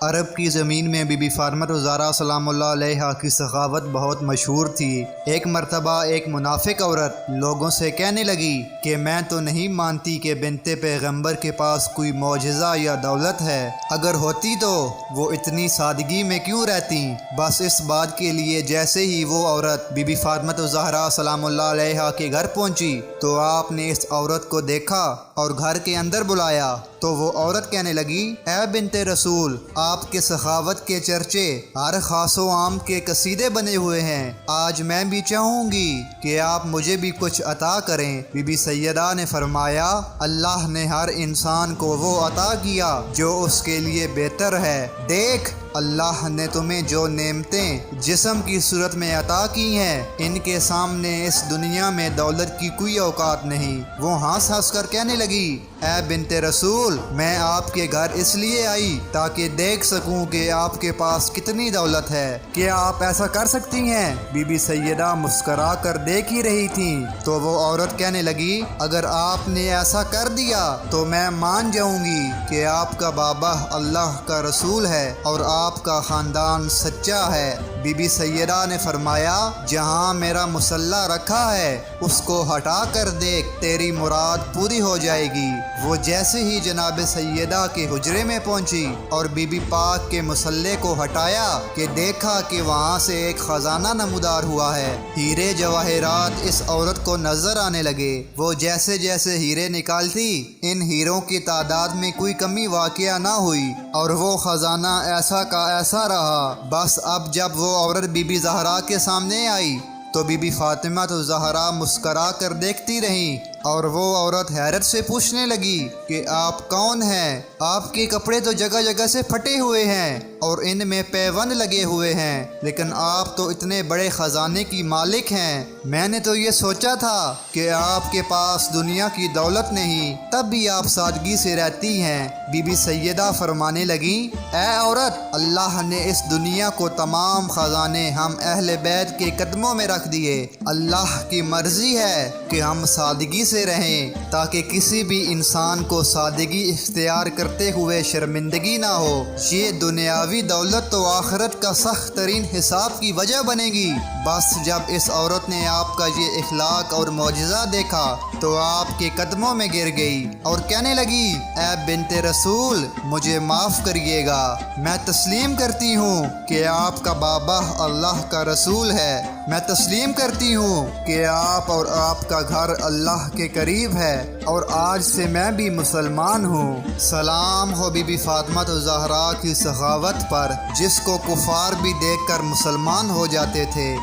عرب کی زمین میں بی بی فاطمہ زہرا سلام اللہ علیہا کی سخاوت بہت مشہور تھی۔ ایک مرتبہ ایک منافق عورت لوگوں سے کہنے لگی کہ میں تو نہیں مانتی کہ بنت پیغمبر کے پاس کوئی معجزہ یا دولت ہے، اگر ہوتی تو وہ اتنی سادگی میں کیوں رہتی۔ بس اس بات کے لیے جیسے ہی وہ عورت بی بی فاطمہ زہرا سلام اللہ علیہا کے گھر پہنچی تو آپ نے اس عورت کو دیکھا اور گھر کے اندر بلایا تو وہ عورت کہنے لگی، اے بنت رسول، آپ کے سخاوت کے چرچے ہر خاص و عام کے قصیدے بنے ہوئے ہیں، آج میں بھی چاہوں گی کہ آپ مجھے بھی کچھ عطا کریں۔ بی بی سیدہ نے فرمایا، اللہ نے ہر انسان کو وہ عطا کیا جو اس کے لیے بہتر ہے۔ دیکھ، اللہ نے تمہیں جو نعمتیں جسم کی صورت میں عطا کی ہیں، ان کے سامنے اس دنیا میں دولت کی کوئی اوقات نہیں۔ وہ ہنس ہنس کر کہنے لگی، اے بنت رسول، میں آپ کے گھر اس لیے آئی تاکہ دیکھ سکوں کہ آپ کے پاس کتنی دولت ہے، کیا آپ ایسا کر سکتی ہیں؟ بی بی سیدہ مسکرا کر دیکھ ہی رہی تھیں تو وہ عورت کہنے لگی، اگر آپ نے ایسا کر دیا تو میں مان جاؤں گی کہ آپ کا بابا اللہ کا رسول ہے اور آپ کا خاندان سچا ہے۔ بی بی سیدہ نے فرمایا، جہاں میرا مصلی رکھا ہے اس کو ہٹا کر دیکھ، تیری مراد پوری ہو جائے گی۔ وہ جیسے ہی جناب سیدہ کے حجرے میں پہنچی اور بی بی پاک کے مصلی کو ہٹایا کہ دیکھا کہ وہاں سے ایک خزانہ نمودار ہوا ہے۔ ہیرے جواہرات اس عورت کو نظر آنے لگے۔ وہ جیسے جیسے ہیرے نکالتی، ان ہیروں کی تعداد میں کوئی کمی واقع نہ ہوئی اور وہ خزانہ ایسا کا ایسا رہا۔ بس اب جب وہ عورت بی بی زہرا کے سامنے آئی تو بی بی فاطمہ زہرا مسکرا کر دیکھتی رہیں اور وہ عورت حیرت سے پوچھنے لگی کہ آپ کون ہیں؟ آپ کے کپڑے تو جگہ جگہ سے پھٹے ہوئے ہیں اور ان میں پیوند لگے ہوئے ہیں، لیکن آپ تو اتنے بڑے خزانے کی مالک ہیں، میں نے تو یہ سوچا تھا کہ آپ کے پاس دنیا کی دولت نہیں، تب بھی آپ سادگی سے رہتی ہیں۔ بی بی سیدہ فرمانے لگیں، اے عورت، اللہ نے اس دنیا کو تمام خزانے ہم اہل بیت کے قدموں میں رکھ دیے۔ اللہ کی مرضی ہے کہ ہم سادگی سے رہیں تاکہ کسی بھی انسان کو سادگی اختیار کرتے ہوئے شرمندگی نہ ہو۔ یہ دنیاوی دولت تو آخرت کا سخت ترین حساب کی وجہ بنے گی۔ بس جب اس عورت نے آپ کا یہ اخلاق اور معجزہ دیکھا تو آپ کے قدموں میں گر گئی اور کہنے لگی، اے بنت رسول، مجھے معاف کریے گا، میں تسلیم کرتی ہوں کہ آپ کا بابا اللہ کا رسول ہے، میں تسلیم کرتی ہوں کہ آپ اور آپ کا گھر اللہ کے قریب ہے اور آج سے میں بھی مسلمان ہوں۔ سلام ہو بی بی فاطمہ زہرا کی سخاوت پر، جس کو کفار بھی دیکھ کر مسلمان ہو جاتے تھے۔